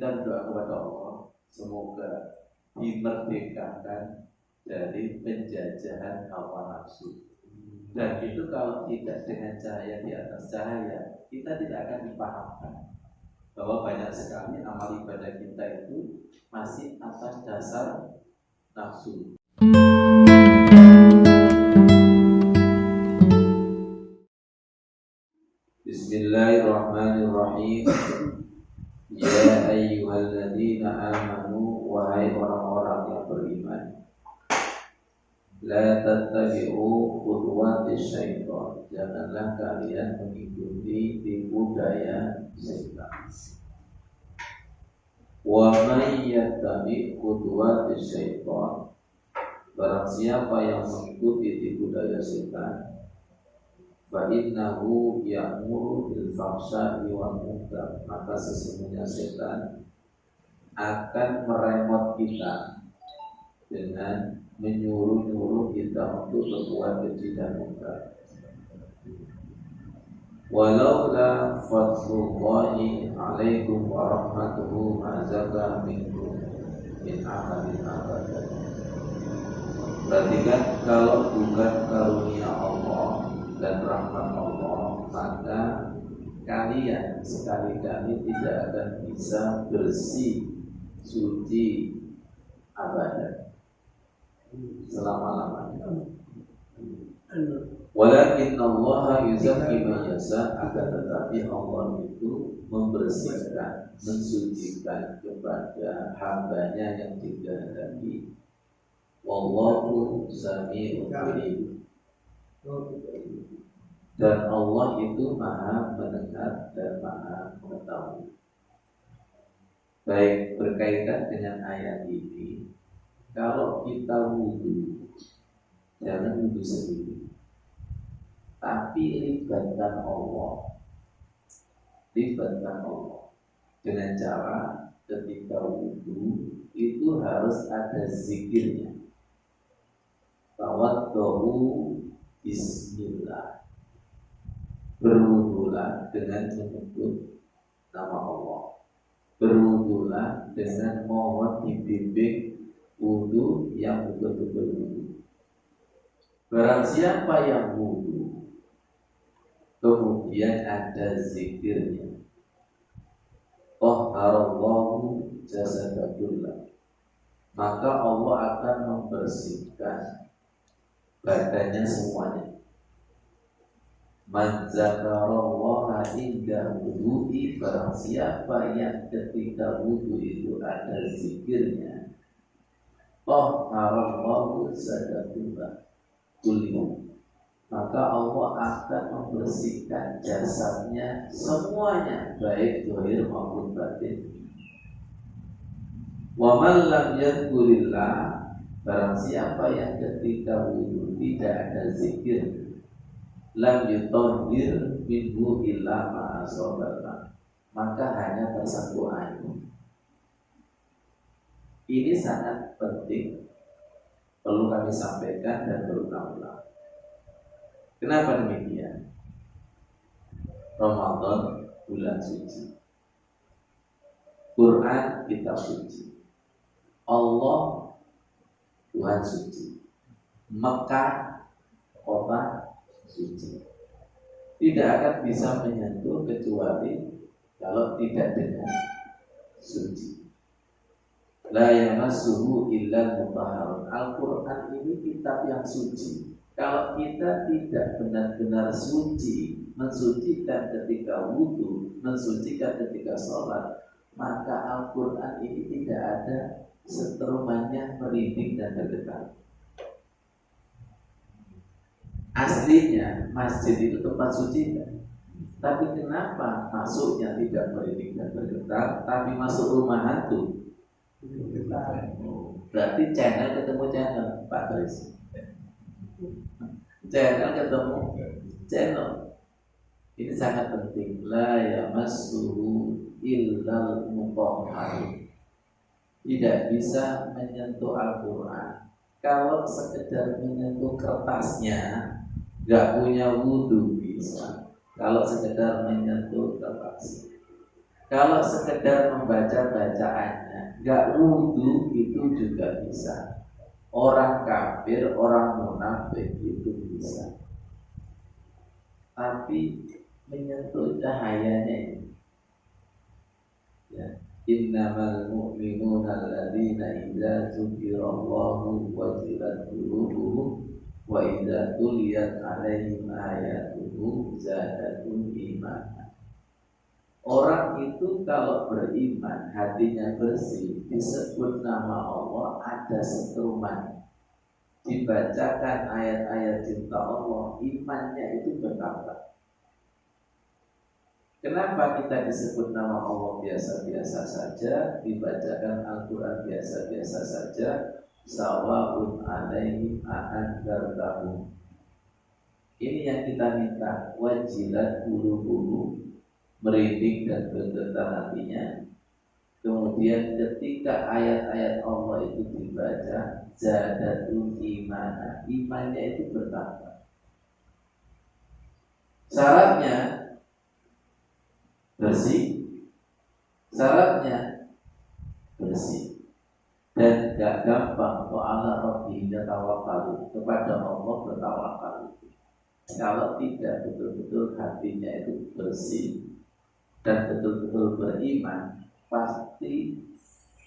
kita berdoa kepada Allah semoga dimerdekakan dari penjajahan hawa nafsu. Dan itu kalau tidak dengan cahaya di atas cahaya, kita tidak akan dipahamkan bahwa banyak sekali amal ibadah kita itu masih atas dasar nafsu. Bismillahirrahmanirrahim. Ya ayyuhalladzina amanu, wahai orang-orang yang beriman, la tattabi'u khutuwatis syaitan, janganlah kalian mengikuti tipu daya setan. Wa may yattabi' khutuwatis syaitan, barang siapa yang mengikuti tipu daya setan, fa innahu ya'muru bil fahsya'i wal munkar, maka sesungguhnya setan akan meremot kita dengan menyuruh-nyuruh kita untuk berbuat keji dan munkar. Walaula fadlullahi alaikum wa rahmatuhu ma zaka minkum min ahadin abadan. Perhatikan, kalau bukan karunia Allah dan rahmat Allah, maka kalian sekali-kali tidak akan bisa bersih, suci, abadan, selama-lamanya. Walakin Allah yuzakki man yasha, akan tetapi Allah itu membersihkan, mensucikan kepada hambanya yang dikehendaki. Wallahu sami'un alim. Dan Allah itu maha mendengar dan maha mengetahui. Baik, berkaitan dengan ayat ini, kalau kita wudu, jangan wudu sendiri, tapi libatkan Allah. Libatkan Allah dengan cara ketika wudu itu harus ada zikirnya. Tawaddu bismillah, berwudulah dengan menyebut nama Allah, berwudulah dengan mohon dibimbing wudu yang betul-betul wudu. Barang siapa yang wudu kemudian ada zikirnya, tahharallahu jasadahullah, maka Allah akan membersihkan badannya semuanya. Man zakarallaha inda wudu'i, barang siapa yang ketika wudu itu ada zikirnya, tahharallahu jasadahullah kullu, maka Allah akan membersihkan jasadnya semuanya, baik zahir maupun batin. Wa man lam yadhkurillah, barang siapa yang ketika wudu tidak ada zikir, lam yutahhir minhu illa ma asobata, maka hanya tersentuh air. Ini sangat penting, perlu kami sampaikan dan berulang-ulang. Kenapa demikian? Ramadan bulan suci, Quran kitab suci, Allah Tuhan suci, Mekah kota suci. Tidak akan bisa menyentuh kecuali kalau tidak dengan suci. La yamassuhu illa mutahharun. Al-Quran ini kitab yang suci. Kalau kita tidak benar-benar suci, mensucikan ketika wudu, mensucikan ketika sholat, maka Al-Quran ini tidak ada seterumannya merinding dan bergetar. Aslinya masjid itu tempat suci kan? Tapi kenapa masuknya tidak merinding dan bergetar, tapi masuk rumah hantu? Berarti channel ketemu channel, Pak Tris. Channel ketemu channel. Ini sangat penting. La yamassuhu illal mutahharun. Tidak bisa menyentuh Al-Quran. Kalau sekedar menyentuh kertasnya, gak punya wudu bisa. Kalau sekedar menyentuh kertas, Kalau sekedar membaca bacaannya, nggak wudhu itu juga bisa. Orang kafir, orang munafik itu bisa. Tapi menyentuh cahayanya ini. Ya. Innamal mu'minuna alladzina idza dzukirallahu wajilat qulubuhum wa idza tuliyat 'alaihim ayatuhu zadatuhum imanan. Orang itu kalau beriman, hatinya bersih, disebut nama Allah, ada setruman, dibacakan ayat-ayat cinta Allah, imannya itu bertambah. Kenapa kita disebut nama Allah biasa-biasa saja, dibacakan Al-Quran biasa-biasa saja, sawa'un alaihim a'andzartahum. Ini yang kita minta, wajilat qulubuhum, merinding dan bergetar hatinya. Kemudian ketika ayat-ayat Allah itu dibaca, zadatul imana, imannya itu bertambah. Syaratnya bersih, syaratnya bersih, dan gak gampang. Wa'ala rabbihim yatawakkalu, kepada Allah bertawakal. Kalau tidak betul-betul hatinya itu bersih dan betul-betul beriman, pasti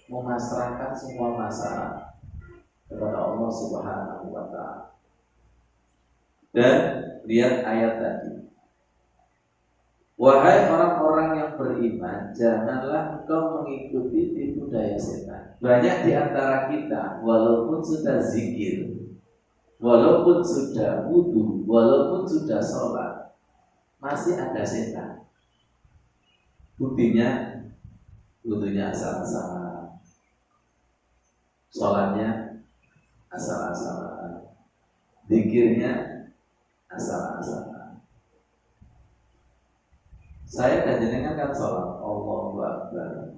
memasrahkan semua masalah kepada Allah Subhanahu wa ta'ala. Dan lihat ayat tadi, wahai orang-orang yang beriman, janganlah engkau mengikuti tipu daya setan. Banyak di antara kita, walaupun sudah zikir, walaupun sudah wudu, walaupun sudah sholat, masih ada setan. Buktinya, wudunya asal-asalan, sholatnya asal-asalan, zikirnya asal-asalan. Saya dan jenengan kan sholat, Allahu Akbar,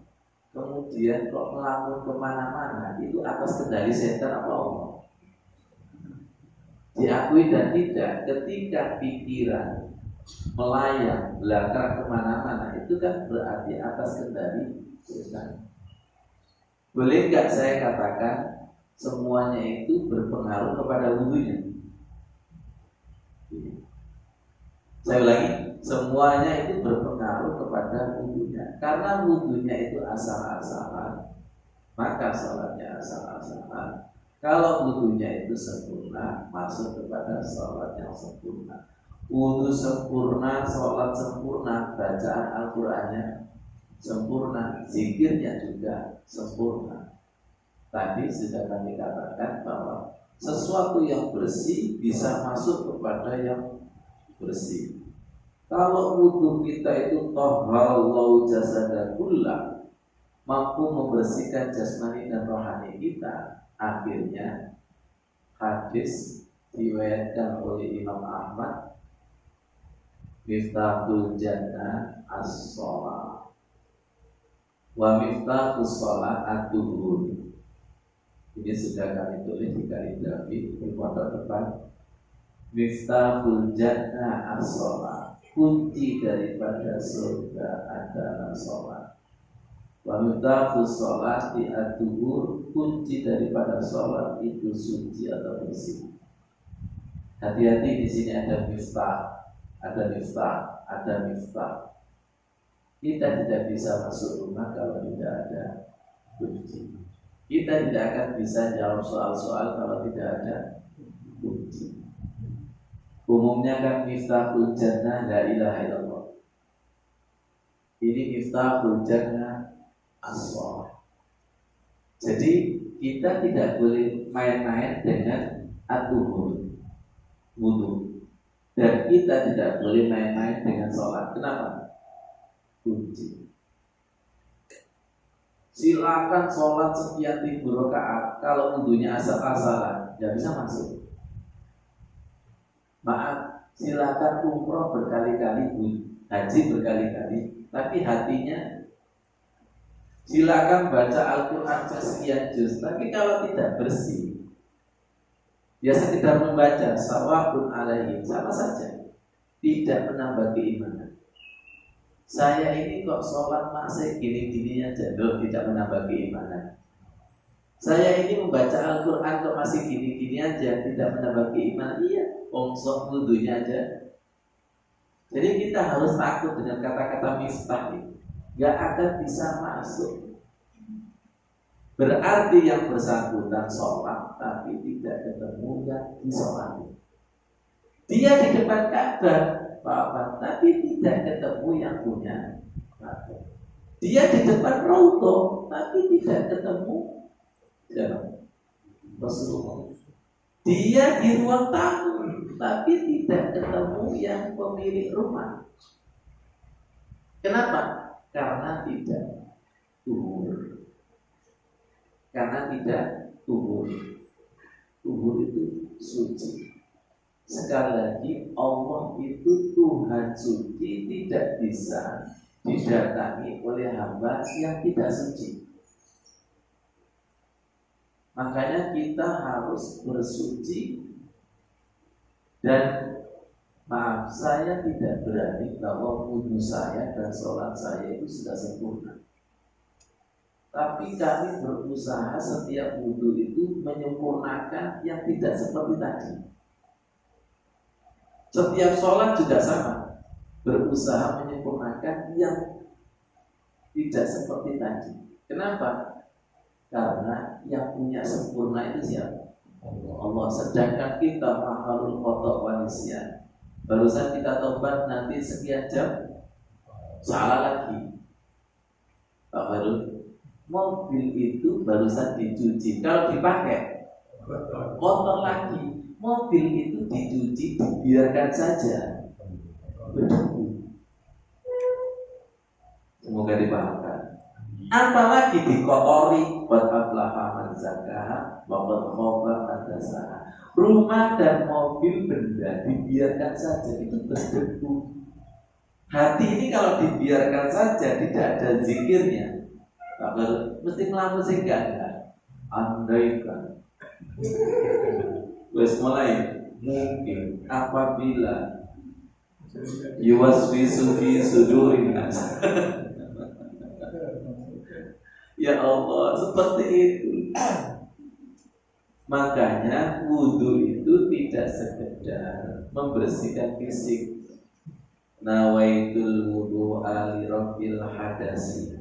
kemudian kok melamun kemana-mana, itu atas kendali setan apa Allah? Diakui dan tidak, ketika pikiran melayang belakang kemana-mana, itu kan berarti atas kendali setan. Boleh nggak saya katakan semuanya itu berpengaruh kepada wudhunya? Saya ulangi, semuanya itu berpengaruh kepada wudhunya. Karena wudhunya itu asal-asalan, maka sholatnya asal-asalan. Kalau wudhunya itu sempurna, masuk kepada sholat yang sempurna. Wudhu sempurna, sholat sempurna, bacaan Al-Qurannya sempurna, zikirnya juga sempurna. Tadi sudah kami katakan bahwa sesuatu yang bersih bisa masuk kepada yang bersih. Kalau wudhu kita itu tahhallau jasadakullah, mampu membersihkan jasmani dan rohani kita, akhirnya hadis diriwayatkan oleh Imam Ahmad, miftahul jannah as-shalah wa miftahus shalah ad-duhur. Ini sudah kami tulis di kaligrafi di pondok depan. Miftahul jannah as-shalah, kunci daripada surga adalah sholat. Wa miftahus sholati ad-duhur, kunci daripada sholat itu suci atau bersih. Hati-hati, di sini ada miftah, ada miftah, ada miftah. Kita tidak bisa masuk rumah kalau tidak ada kunci. Kita tidak akan bisa jawab soal-soal kalau tidak ada kunci. Umumnya kan miftahul jannah la ilaha illallah. Ini miftahul jannah as-shalah. Jadi kita tidak boleh main-main dengan at-tuhur, wudu, dan kita tidak boleh main-main dengan sholat. Kenapa? Kunci. Silakan sholat sekian ribu rakaat, kalau wudunya asal-asalan nggak bisa masuk. Maaf, silakan umroh berkali-kali, haji berkali-kali, tapi hatinya, silakan baca Al-Quran sekian juz, tapi kalau tidak bersih, ya sekedar membaca, sawa'un alaihim, sama saja, tidak menambah keimanan. Saya ini kok sholat masih gini-gini aja, loh, tidak menambah keimanan. Saya ini membaca Al-Quran kok masih gini-gini aja, tidak menambah keimanan. Iya, sok wudunya aja. Jadi kita harus takut dengan kata-kata miftah ini. Gak akan bisa masuk. Berarti yang bersangkutan sholat tapi tidak ketemu yang disolati. Dia di depan Ka'bah, Pak, tapi tidak ketemu yang punya Ka'bah. Dia di depan Raudhah tapi tidak ketemu Rasulullah. Dia di ruang tamu tapi tidak ketemu yang pemilik rumah. Kenapa? Karena tidak tuhur. Karena tidak tuhur. Tuhur itu suci. Sekali lagi, Allah itu Tuhan suci, tidak bisa didatangi oleh hamba yang tidak suci. Makanya kita harus bersuci. Dan maaf, saya tidak berani bahwa wudhu saya dan sholat saya itu sudah sempurna. Tapi kami berusaha setiap wudhu itu menyempurnakan yang tidak seperti tadi. Setiap sholat juga sama, berusaha menyempurnakan yang tidak seperti tadi. Kenapa? Karena yang punya sempurna itu siapa? Allah. Sedangkan kita mahalul khotok wanisyan. Barusan kita tobat nanti sekian jam, salah lagi. Pak Baru, mobil itu barusan dicuci. Kalau dipakai, kotor lagi. Mobil itu dicuci, dibiarkan saja berdebu. Semoga dipahamkan. Apalagi dikotori, buat aflaha man zakaha wa qad khaba man dasaha. Rumah dan mobil benda dibiarkan saja itu berdebu. Hati ini kalau dibiarkan saja tidak ada zikirnya, mesti ngelamun sih enggak. Andaikan wes mulai mungkin apabila yuwaswisu fi sudurin nas. Ya Allah, seperti itu. Makanya wudhu itu tidak sekedar membersihkan fisik. Nawaitul wudhu ali rabbil hadasi.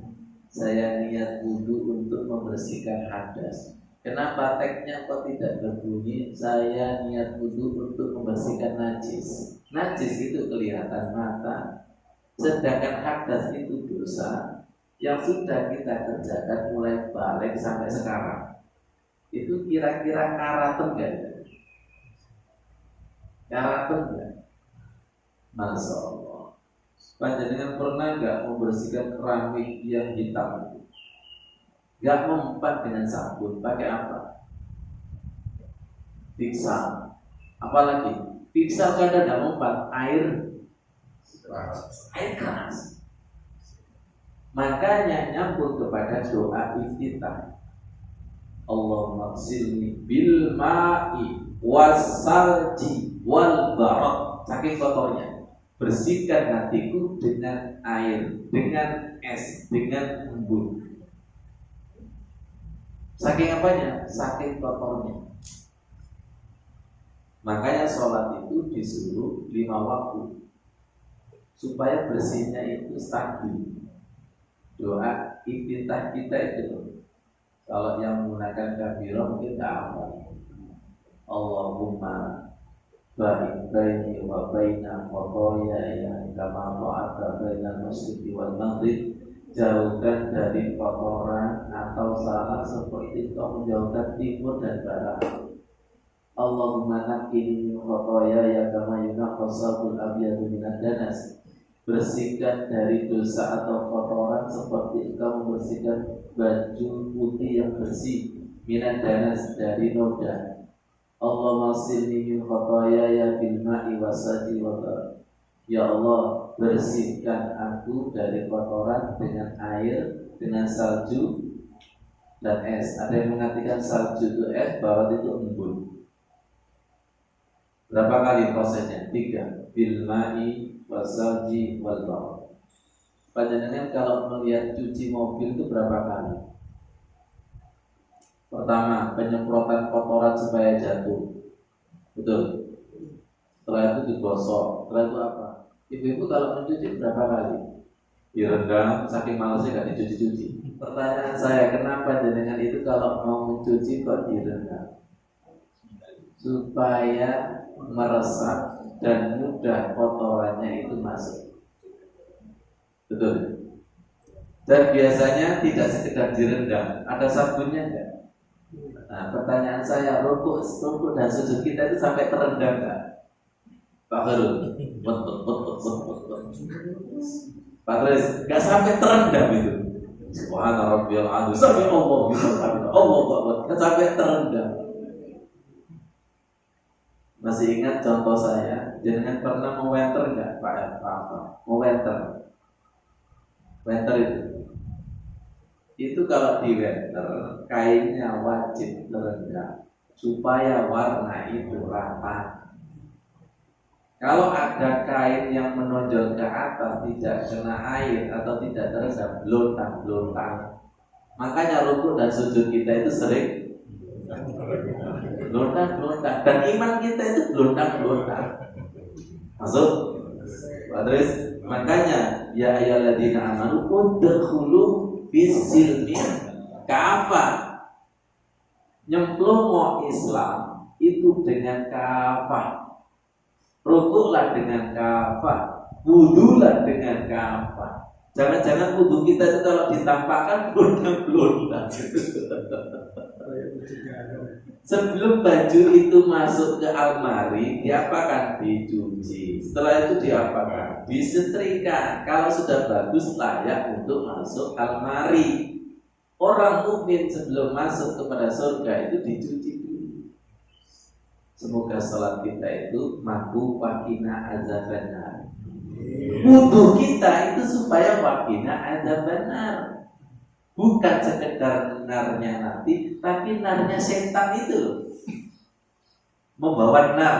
Saya niat wudhu untuk membersihkan hadas. Kenapa teksnya kok tidak berbunyi? Saya niat wudhu untuk membersihkan najis. Najis itu kelihatan mata, sedangkan hadas itu dosa yang sudah kita kerjakan mulai balik sampai sekarang. Itu kira-kira karaten enggak? Karaten enggak? Masya Allah. Panjenengan pernah enggak membersihkan keramik yang hitam? Enggak mempan dengan sabun, pakai apa? Piksal. Apalagi? Piksal kadang enggak mempan, air keras. Makanya nyambung kepada doa iftitah. Allahumma ghsilni bil ma'i wassalji wal barad. Saking kotornya, bersihkan hatiku dengan air, dengan es, dengan embun. Saking apanya? Saking kotornya. Makanya sholat itu disuruh 5 waktu supaya bersihnya itu stabil. Doa iftitah kita itu, kalau yang menggunakan kabirah mungkin tak apa. Allahumma ba'id baini wa baina khotoyaya kama ba'adta bainal masyriqi wal maghrib. Jauhkan dari kotoran atau salah seperti kau menjauhkan timur dan barat. Allahumma naqqini min khotoyaya kama yunaqqasal abyadu minad danas. Bersihkan dari dosa atau kotoran seperti engkau membersihkan baju putih yang bersih minad danas dari noda. Allahumma silni min khotoyaya bil ma'i wasadi wa bar. Ya Allah, bersihkan aku dari kotoran dengan air, dengan salju dan es. Ada yang mengartikan salju itu es, barat itu embun. Berapa kali prosesnya? 3. Bil ma'i wasalji wal barat. Panjenengan kalau melihat cuci mobil itu berapa kali? Pertama, penyemprotan kotoran supaya jatuh. Betul. Setelah itu digosok. Setelah itu apa? Ibu-ibu kalau mencuci berapa kali? Direndam, saking malasnya gak dicuci-cuci. Pertanyaan saya, kenapa jenengan itu kalau mau mencuci kok direndam? Supaya meresap dan mudah kotorannya itu masuk. Betul. Dan biasanya tidak sekedar direndam, ada sabunnya enggak? Nah, pertanyaan saya, rukuk dan sujud kita itu sampai terendam enggak? Pak Harun, Pak Tris, enggak sampai terendam itu. Subhanallah rabbiyal azim. Sampai Allah enggak sampai terendam. Masih ingat contoh saya, jenengan pernah mewenter enggak, Pak? Mewenter. Wenter itu kalau di wenter kainnya wajib terendam supaya warna itu rata. Kalau ada kain yang menonjol ke atas tidak kena air atau tidak terendam, blontang. Makanya rukuk dan sujud kita itu sering blontang. Dan iman kita itu blontang. Masuk? Padahal makanya ya ayyuhalladzina amanu udkhulu fis-silmi kafah. Nyemplung Islam itu dengan kafah. Rukuklah dengan kafah, wudulah dengan kafah. Jangan-jangan wudu kita itu kalau ditampakkan blontang. Sebelum baju itu masuk ke almari, diapakan? Dicuci. Setelah itu diapakan? Disetrika. Kalau sudah bagus, layak untuk masuk almari. Orang mukmin sebelum masuk kepada surga itu dicuci dulu. Semoga salat kita itu mampu wakina azabannar. Wudu kita itu supaya wakina azabannar. Bukan sekedar narnya nanti, tapi narnya setan itu loh. Membawa nar,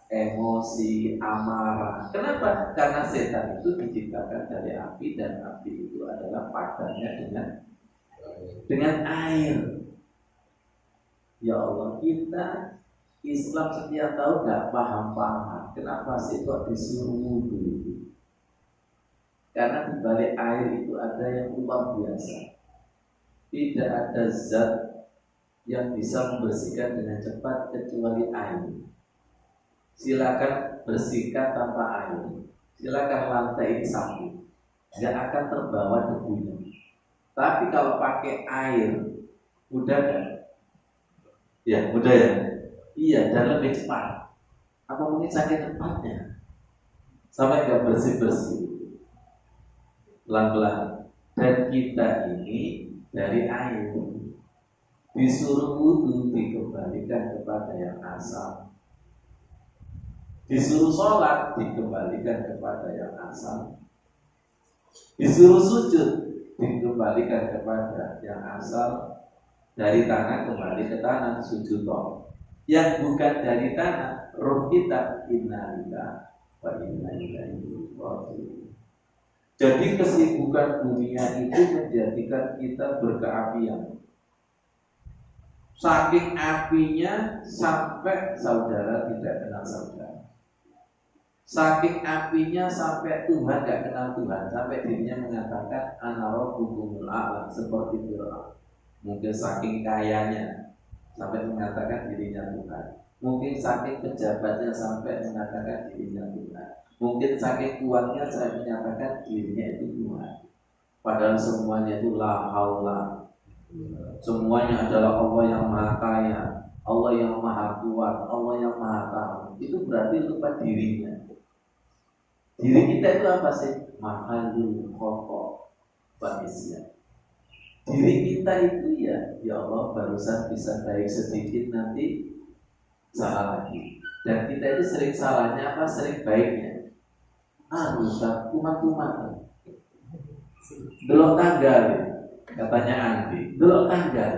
emosi, amarah. Kenapa? Karena setan itu diciptakan dari api dan api itu adalah padannya dengan air. Ya Allah, kita Islam setiap tahun gak paham. Kenapa sih kok disuruh wudu itu? Karena di balik air itu ada yang luar biasa. Tidak ada zat yang bisa membersihkan dengan cepat kecuali air. Silakan bersihkan tanpa air. Silakan lantai sapu, nggak akan terbawa debunya. Tapi kalau pakai air, mudah kan? Ya, mudah ya. Iya, dan lebih cepat. Apa mungkin saking cepatnya sampai nggak bersih. Pelan-pelan. Dan kita ini dari air disuruh wudu dikembalikan kepada yang asal, disuruh sholat dikembalikan kepada yang asal, disuruh sujud dikembalikan kepada yang asal. Dari tanah kembali ke tanah, sujud toh. Yang bukan dari tanah, roh kita innalillahi wa inna ilaihi raji'un. Jadi kesibukan dunia itu menjadikan kita berkeapian. Saking apinya sampai saudara tidak kenal saudara. Saking apinya sampai Tuhan tidak kenal Tuhan. Sampai dirinya mengatakan ana rabbukumul a'la, seperti Fir'aun. Mungkin saking kayanya sampai mengatakan dirinya Tuhan. Mungkin saking pejabatnya sampai mengatakan dirinya Tuhan. Mungkin saking kuatnya saya menyatakan dirinya itu Tuhan. Padahal semuanya itu la haula. Semuanya adalah Allah yang maha kaya, Allah yang maha kuat, Allah yang maha tahu. Itu berarti lupa dirinya. Diri kita itu apa sih? Mahalul khata manusia. Diri kita itu ya Allah barusan bisa baik sedikit, nanti salah lagi. Dan kita itu sering salahnya apa? Sering baiknya. Ustaz, kumat-kumat. Delok tanggal, katanya Andi. Delok tanggal.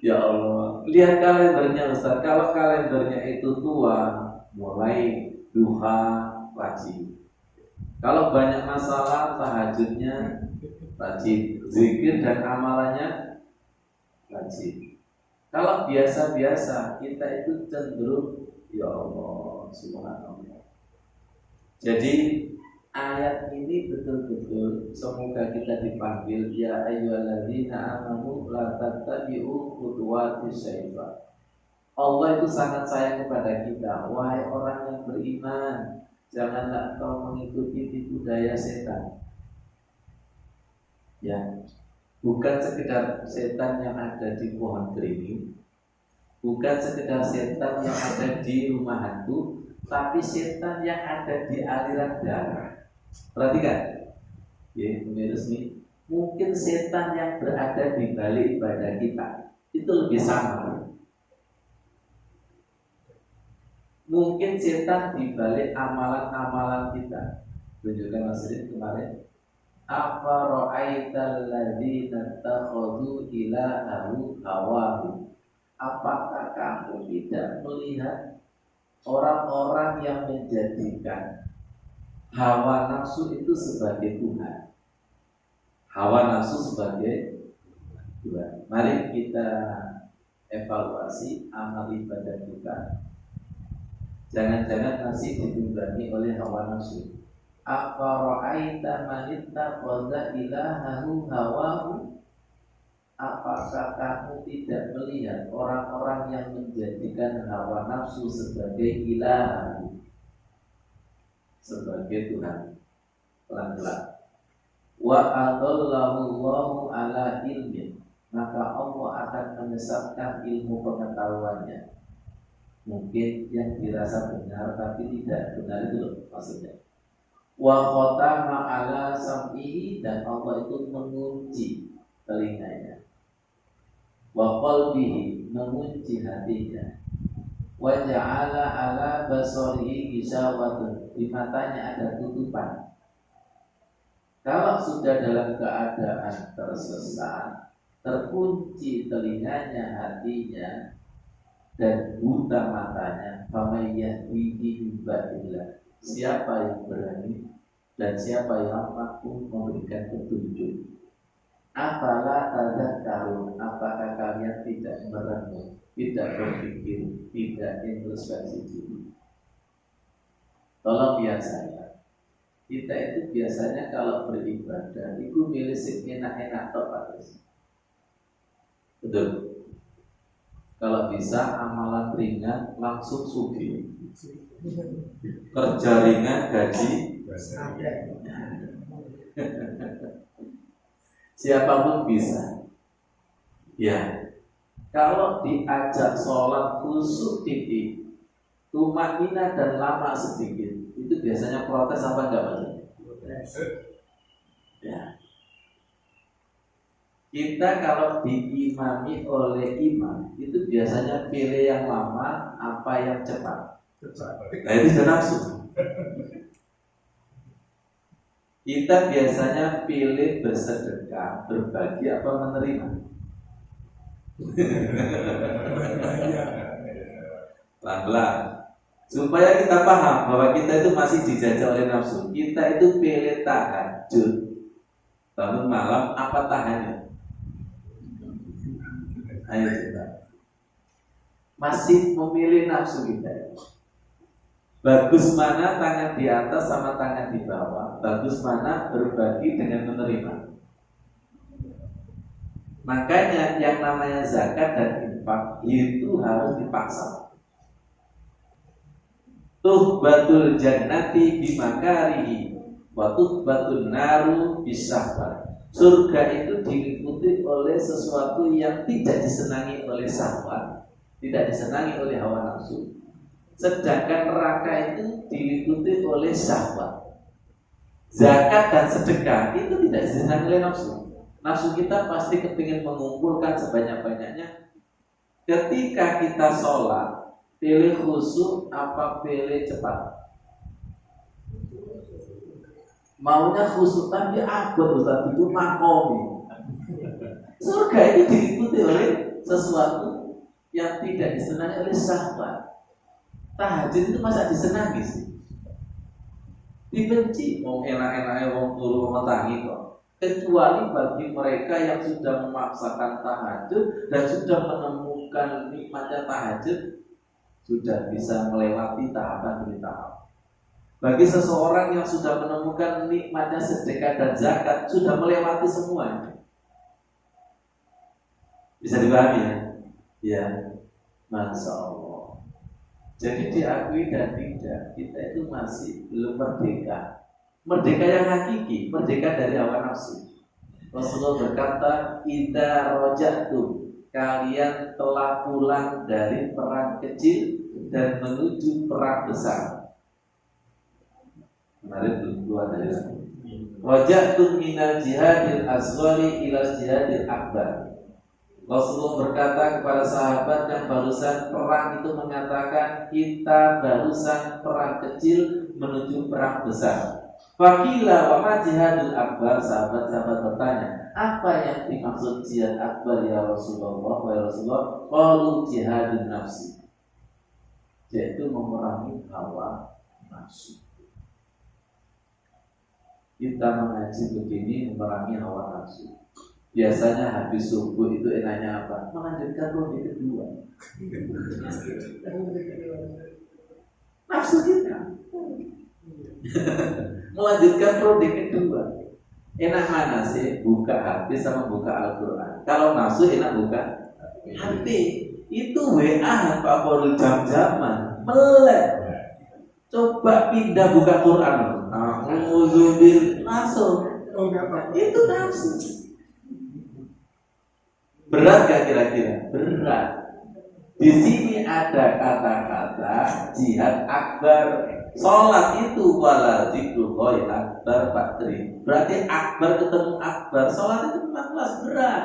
Ya Allah, lihat kalendernya Ustaz. Kalau kalendernya itu tua, mulai duha, rajin. Kalau banyak masalah, tahajudnya rajin, zikir dan amalannya rajin. Kalau biasa-biasa, kita itu cenderung ya Allah, subhanallah. Jadi ayat ini betul-betul semoga kita dipanggil ya ayyuhalladzina amanu la tattabi'u khutuwatis syaitan. Allah itu sangat sayang kepada kita. Wahai orang yang beriman, janganlah kau mengikuti tipu daya setan. Ya, bukan sekedar setan yang ada di pohon beringin, bukan sekedar setan yang ada di rumah hantu, tapi setan yang ada di aliran darah. Perhatikan, ya, resmi. Mungkin setan yang berada di balik ibadah kita itu lebih samar. Mungkin setan di balik amalan-amalan kita. Tunjukkan Mas Rid kemarin. Afara'aital ladzina takhadhu ilahahu hawahu. Apakah kamu tidak melihat orang-orang yang menjadikan hawa nafsu itu sebagai Tuhan? Hawa nafsu sebagai Tuhan. Mari kita evaluasi amal ibadah kita. Jangan-jangan masih ditunggangi oleh hawa nafsu. Afara'aita man ittakhadha ilahahu hawahu. Apakah kamu tidak melihat orang-orang yang menjadikan hawa nafsu sebagai ilahahu, sebagai Tuhan? Pelan-pelan. Wa adallahu Allahu ala ilmin. Maka Allah akan menyesatkan ilmu pengetahuannya. Mungkin yang dirasa benar tapi tidak benar itu loh maksudnya. Wa khatama ala sam'ihi, dan Allah itu mengunci telinganya. Wa qalbihi, mengunci hatinya. Wa ja'ala ala basarihi ghishawatun, di matanya ada tutupan. Kalau sudah dalam keadaan tersesat, terkunci telinganya, hatinya, dan buta matanya, famayah bihi ba'illah. Siapa yang berani dan siapa yang mampu memberikan petunjuk? Apalah tadzakkarun, apakah kalian tidak merenung, tidak berpikir, tidak introspeksi diri? Tolong lihat saya. Kita itu biasanya kalau beribadah itu milih enak-enak tok. Betul. Kalau bisa amalan ringan langsung sugih. Kerja ringan gaji. Siapapun bisa. Ya. Kalau diajak sholat khusyuk titik, tumanina dan lama sedikit, itu biasanya protes apa enggak Pak? Ya. Kita kalau diimami oleh imam itu biasanya pilih yang lama apa yang cepat. Nah itu sudah nafsu. Kita biasanya pilih bersedekah, berbagi apa menerima. Pelan-pelan. Supaya kita paham bahwa kita itu masih dijajah oleh nafsu. Kita itu pilih tahajud bangun malam apa tahannya? Ayo kita masih memilih nafsu kita. Bagus mana tangan di atas sama tangan di bawah. Bagus mana berbagi dengan menerima. Makanya yang namanya zakat dan infak itu harus dipaksa. Tuhbatul jannati bimakarihi wa tuhbatun naru bisahwat. Surga itu diikuti oleh sesuatu yang tidak disenangi oleh syahwat, tidak disenangi oleh hawa nafsu. Sedangkan neraka itu diikuti oleh syahwat. Zakat dan sedekah itu tidak disenangi oleh nafsu. Nafsu kita pasti kepingin mengumpulkan sebanyak-banyaknya. Ketika kita sholat, pilih khusyuk apa pilih cepat? Maunya khusyuk tapi abad Ustaz, itu makomi. Surga itu diikuti oleh sesuatu yang tidak disenangi oleh syahwat. Tahajud itu masa disenangi sih? Dibenci, mau enak-enaknya wong turu metangi kok. Kecuali bagi mereka yang sudah memaksakan tahajud dan sudah menemukan nikmatnya tahajud, sudah bisa melewati tahapan demi tahap. Bagi seseorang yang sudah menemukan nikmatnya sedekah dan zakat, sudah melewati semuanya. Bisa dipahami ya? Ya, Masya Allah. Jadi diakui dan tidak, kita itu masih belum merdeka. Merdeka yang hakiki, merdeka dari hawa nafsu. Rasulullah berkata, "Idza raja'tum, kalian telah pulang dari perang kecil dan menuju perang besar." Kemarin belum keluar dari sana. "Raja'tum minal jihadil asghari ila jihadil akbar." Rasulullah berkata kepada sahabat yang barusan perang itu mengatakan, kita barusan perang kecil menuju perang besar. Faqila wa ma jihadul akbar, sahabat-sahabat bertanya, apa yang dimaksud jihad akbar ya Rasulullah? Ya Rasulullah, qalu jihadun nafsi, yaitu memerangi hawa nafsu. Kita mengaji begini memerangi hawa nafsu. Biasanya habis subuh itu enaknya apa? Melanjutkan rodi kedua. Nafsu kita melanjutkan rodi kedua. Enak mana sih? Buka hati sama buka Al-Quran. Kalau nafsu enak buka hati. Itu WA favorit jam-jaman melek. Coba pindah buka Quran. Auzubil langsung. Itu nafsu. Berat gak kira-kira? Berat. Di sini ada kata-kata jihad akbar. Sholat itu wala dzikrullahi akbar patri. Berarti akbar ketemu akbar. Sholat itu memang kelas berat.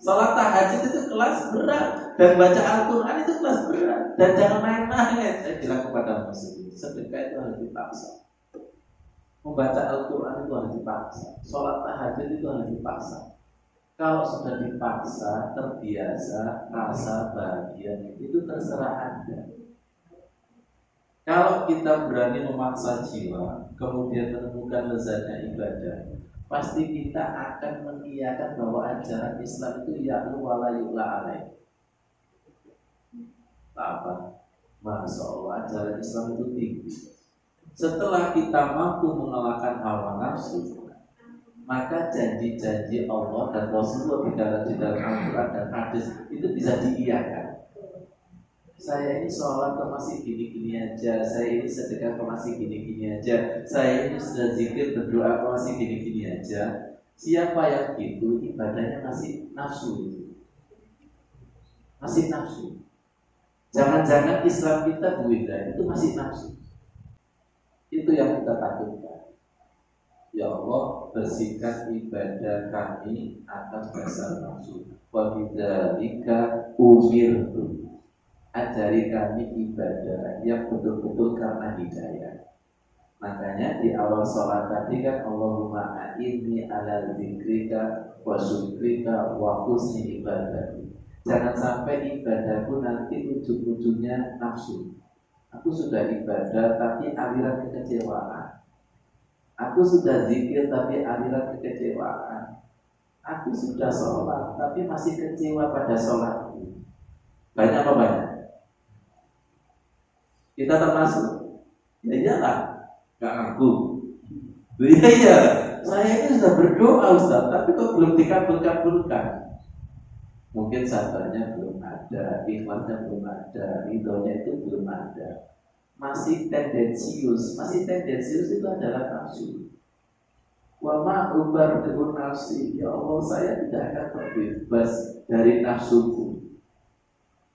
Sholat tahajud itu kelas berat. Dan baca Al-Quran itu kelas berat. Dan jangan main-main. Saya bilang kepada muslim, sedekah itu harus dipaksa. Membaca Al-Quran itu harus dipaksa. Sholat tahajud itu harus dipaksa. Kalau sudah dipaksa, terbiasa, rasa bahagia itu terserah Anda. Kalau kita berani memaksa jiwa, kemudian menemukan lezatnya ibadah, pasti kita akan mengiyakan bahwa ajaran Islam itu ya'lu wa la yu'la alaih. Apa? Masya Allah, ajaran Islam itu tinggi. Setelah kita mampu mengalahkan hawa nafsu, maka janji-janji Allah dan Rasulullah di dalam Al-Quran dan hadis itu bisa diiyakan. Saya ini sholat kok masih gini-gini aja, saya ini sedekah kok masih gini-gini aja, saya ini sudah zikir berdoa kok masih gini-gini aja. Siapa yang gitu ibadahnya masih nafsu, masih nafsu. Jangan-jangan Islam kita buida itu masih nafsu. Itu yang kita takutkan. Ya Allah, bersihkan ibadah kami atas dasar nafsu. Wa bidzalika umirtu. Ajari kami ibadah yang betul-betul karena hidayah. Makanya di awal sholat tadi kan Allahumma a'inni ala dzikrika wa syukrika wa husni ibadati. Jangan sampai ibadahku nanti ujung-ujungnya nafsu. Aku sudah ibadah tapi aliran kekecewaan. Aku sudah zikir tapi aliran kekecewaan. Aku sudah sholat tapi masih kecewa pada sholatku. Banyak apa banyak? Kita termasuk? Ya iyalah, gak ngaku. Iya, saya ini sudah berdoa Ustaz, tapi kok belum dikabulkan. Mungkin sabarnya belum ada, ikhlasnya belum ada, ridhonya itu belum ada. Masih tendensius itu adalah nafsu. Wa ma ubarri'u nafsi, ya Allah saya tidak akan terbebas dari nafsuku.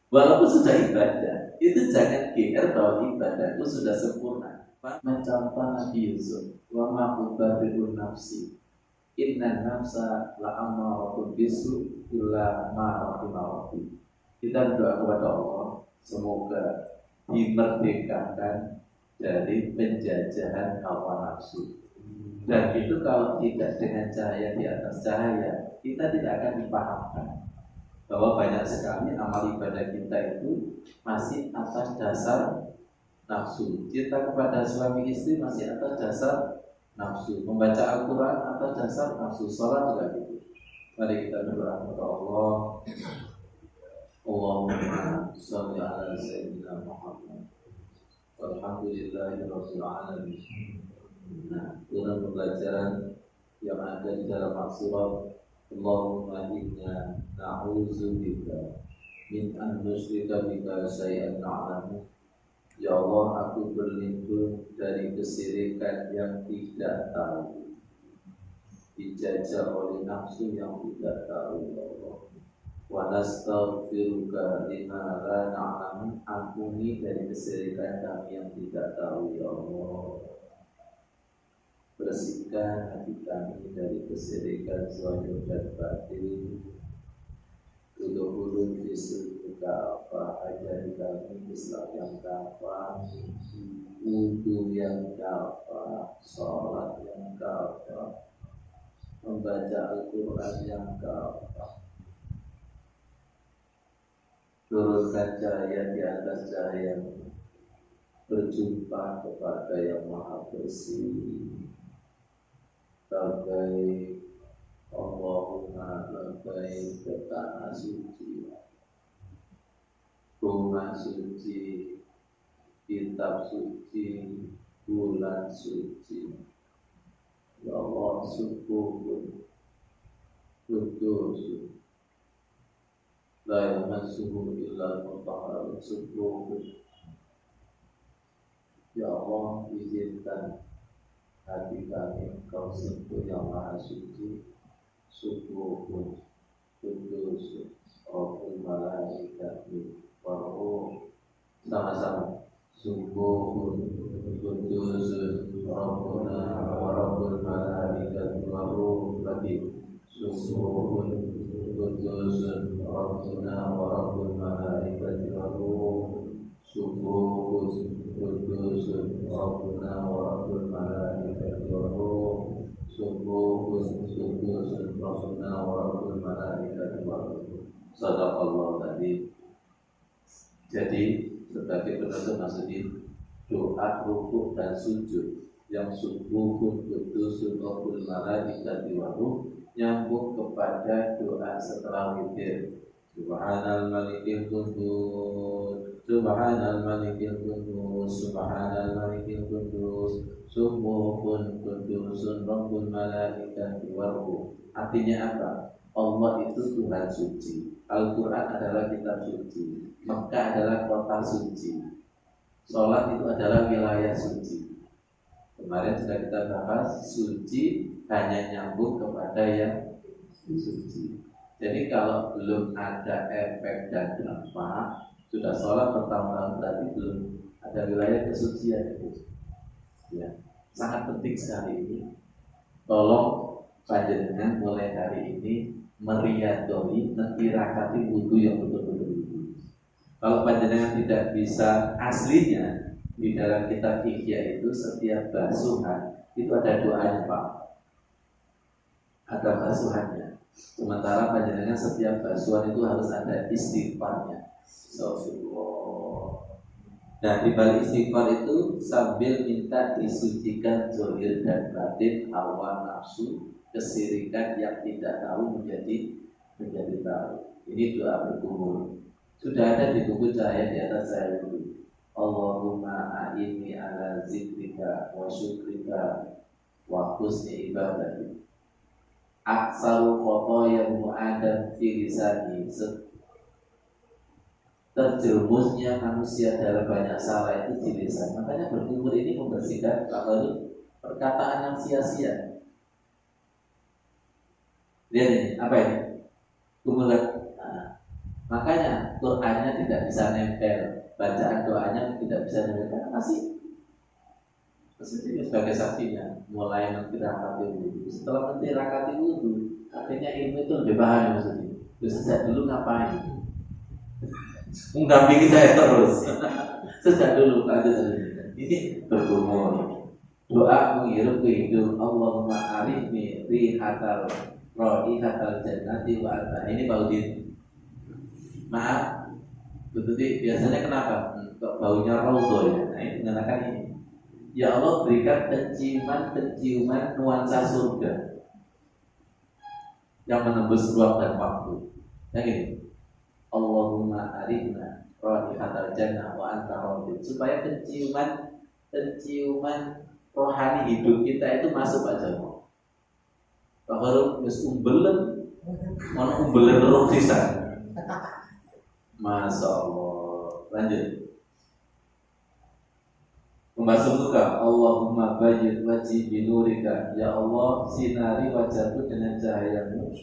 Walaupun sudah ibadah, itu jangan GR bahwa ibadahku sudah sempurna. Mencontoh Nabi Yusuf, wa ma ubarri'u nafsi, inna nafsa la'ammaratun bisu illa ma rahima rabbi. Kita berdoa kepada Allah, semoga dimerdekakan dari penjajahan hawa nafsu. Dan itu kalau tidak dengan cahaya di atas cahaya, kita tidak akan dipahamkan bahwa banyak sekali amal ibadah kita itu masih atas dasar nafsu. Cinta kepada suami istri masih atas dasar nafsu. Membaca Al-Quran atas dasar nafsu. Salat juga gitu. Mari kita berdoa kepada Allah. Allahumma sholli ala sayyidina Muhammad. Walhamdulillahirabbil alamin. Nah, dalam pembelajaran yang ada di dalam surat Allahumma inna na'udzubika min an nusyrika bika syai'an na'lamu. Ya Allah, aku berlindung dari kesirikan yang tidak tahu, dijajah oleh nafsu yang tidak tahu. Ya Allah, wa nastaghfiruka lima la na'lamu. Ampuni dari kesirikan kami yang tidak tahu. Ya Allah, bersihkan hati kami dari kesirikan zahir dan batin. Ulu-ulu fisika apa ajari kami Islam yang kafah, wudu yang kafah, sholat yang kafah, membaca Al-Quran yang kafah. Turunkan cahaya di atas cahaya, berjumpa kepada yang maha bersih. Labbaik Allahumma labbaik ke tanah suci, rumah suci, kitab suci, bulan suci. Ya Allah, subuhun kudus, la yamassuhu illa al-mutahharun. Subuhun, ya Allah, izinkan hati kami Engkau sentuh yang maha suci. Subuhun kudus Rabbul malaikati waruh. Sama-sama. Subuhun kudus Rabbuna wa Rabbul malaikati waruh. Lagi. Subuhun kudus Rabbuna wa Rabbul malaikati waruh. Subuhun kudus Rabbuna wa Rabbul malaikati waruh. Subuhun kudus Rabbuna wa Rabbul malaikati waruh. Sadaqallahu tadi. Jadi sebagai penutup maksudnya doa rukuk dan sujud yang subuhun kudus Rabbul malaikati waruh nyambung kepada doa setelah witir. Subhanal malikil qudus, Subhanal malikil qudus, Subhanal malikil qudus, Subuhun kudusun Rabbul malaikati waruh. Artinya apa? Allah itu Tuhan suci. Al-Quran adalah kitab suci. Mekah adalah kota suci. Sholat itu adalah wilayah suci. Kemarin sudah kita bahas, suci hanya nyambung kepada yang suci. Jadi kalau belum ada efek dan dampak, sudah sholat bertahun-tahun berarti belum ada wilayah kesucian itu. Ya, sangat penting sekali ini. Tolong panjenengan mulai hari ini meriadoi netirakati wudhu yang betul-betul wudhu. Kalau panjenengan tidak bisa aslinya, di dalam kitab Ihya itu setiap basuhan itu ada doanya Pak, ada basuhannya. Sementara panjenengan setiap basuhan itu harus ada istighfarnya. Astagfirullah. Nah, di balik istighfar itu sambil minta disucikan zahir dan batin, hawa nafsu, kesirikan yang tidak tahu menjadi tahu. Ini doa berkumur. Sudah ada di buku cahaya di atas saya dulu. Allahumma a'inni ala zikrika wa syukrika wa husni ibadati. Aksaru khotoya mu'adam fi lisani. Terjerumusnya manusia dalam banyak salah itu di lisan. Makanya berkumur ini membersihkan kalau perkataan yang sia-sia. Lihat ini, apa ini? Kumulat. Nah, makanya Qur'annya tidak bisa nempel, bacaan doanya tidak bisa nempel karena masih sebagai saksinya. Mulai mentirakati wudhu. Setelah mentirakati wudhu, artinya ilmu itu lebih paham maksudnya. Terus sejak dulu ngapain? Mendampingi saya terus. Sejak dulu ini bergumul. Doa menghirup ke hidung. Allahumma arifni rihatal raihatal jannati wa anta. Ini Pak Udin. Maaf, Betul, biasanya kenapa? Kok baunya raudhah ya? Nah ini mengatakan ini. Ya Allah berikan penciuman nuansa surga yang menembus ruang dan waktu. Yang ini. Allahumma arina raihatal jannah wa anta radin. Supaya penciuman rohani hidup kita itu masuk aja. Kalau wis umbelen, ono umbelen roh sisan. Masya Allah. Lanjut. Pembahasan suka Allahumma bayyid wajhi binurika. Ya Allah, sinari wajahku dengan cahayamu.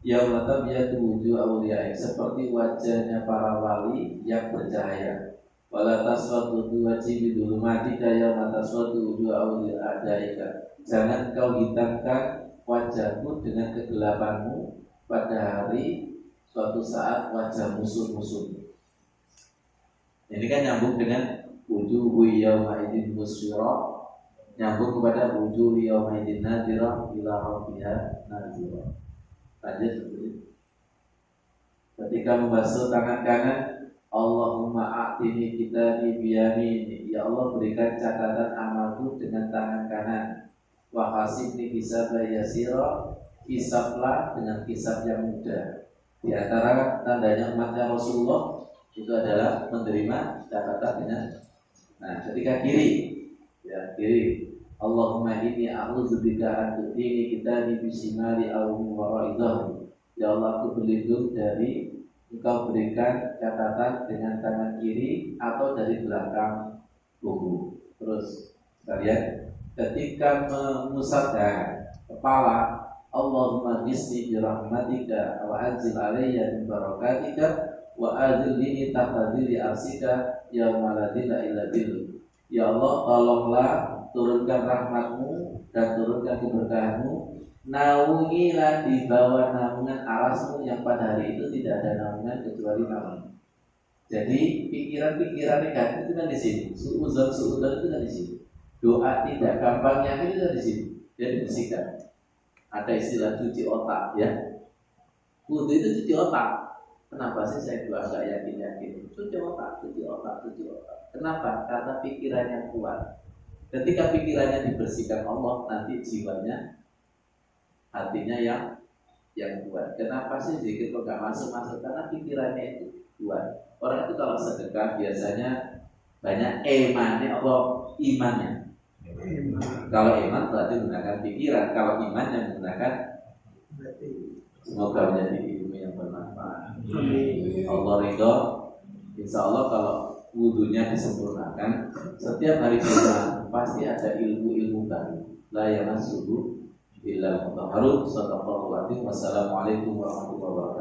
Ya Allah, tabiatu wujuh awliyaik, seperti wajahnya para wali yang bercahaya. Wala taswatu wajhi bidulumatika ya Allah, taswatu wujuh awliyaika. Jangan kau hitamkan wajahku dengan kegelapanmu pada hari suatu saat wajah musuh-musuh. Ini kan nyambung dengan wujuhu yawma'idin musyrah, nyambung kepada wujuhu yawma'idin nadhirah ila rabbiha nadhirah. Lanjut seperti itu. Ketika membasuh tangan kanan, Allahumma a'tini kitabi biyamini. Ya Allah berikan catatan amalku dengan tangan kanan. Wa hasibni hisaba yasira. Hisablah dengan hisab yang mudah. Di antara tandanya umatnya Rasulullah itu adalah menerima catatan dengan. Nah, ketika kiri, ya kiri. Allahumma inni a'udzubika an tudini kitabi bisimali aw waraidah. Ya Allah, aku berlindung dari engkau berikan catatan dengan tangan kiri atau dari belakang buku. Terus sekalian, ketika mengusapkan kepala, Allahumma ghisni bi rahmatika wa anzil alayya min barakatika wa adilni tahta dhilli arsika ya maladilla illa dhillu. Ya Allah, tolonglah turunkan rahmatmu dan turunkan keberkahanmu, naungilah di bawah naungan arasmu yang pada hari itu tidak ada naungan kecuali naungan. Jadi pikiran-pikiran negatif itu kan di sini, suudzon itu kan di sini. Doa tidak gampang yakin itu kan di sini. Jadi bersihkan. Ada istilah cuci otak ya. Wudu itu cuci otak. Kenapa sih saya doa nggak yakin? Cuci otak. Kenapa? Karena pikirannya kuat. Ketika pikirannya dibersihkan Allah, nanti jiwanya, hatinya yang kuat. Kenapa sih zikir kok gak masuk? Karena pikirannya itu kuat. Orang itu kalau sedekah biasanya banyak emannya atau imannya. Kalau iman berarti menggunakan pikiran, kalau imannya menggunakan. Semoga menjadi ilmu yang bermanfaat. Allah ridho. Insya Allah kalau wudunya disempurnakan, setiap hari kita pasti ada ilmu-ilmu baru. La yamassuhu illa mutahharun. Wassalamualaikum warahmatullahi wabarakatuh.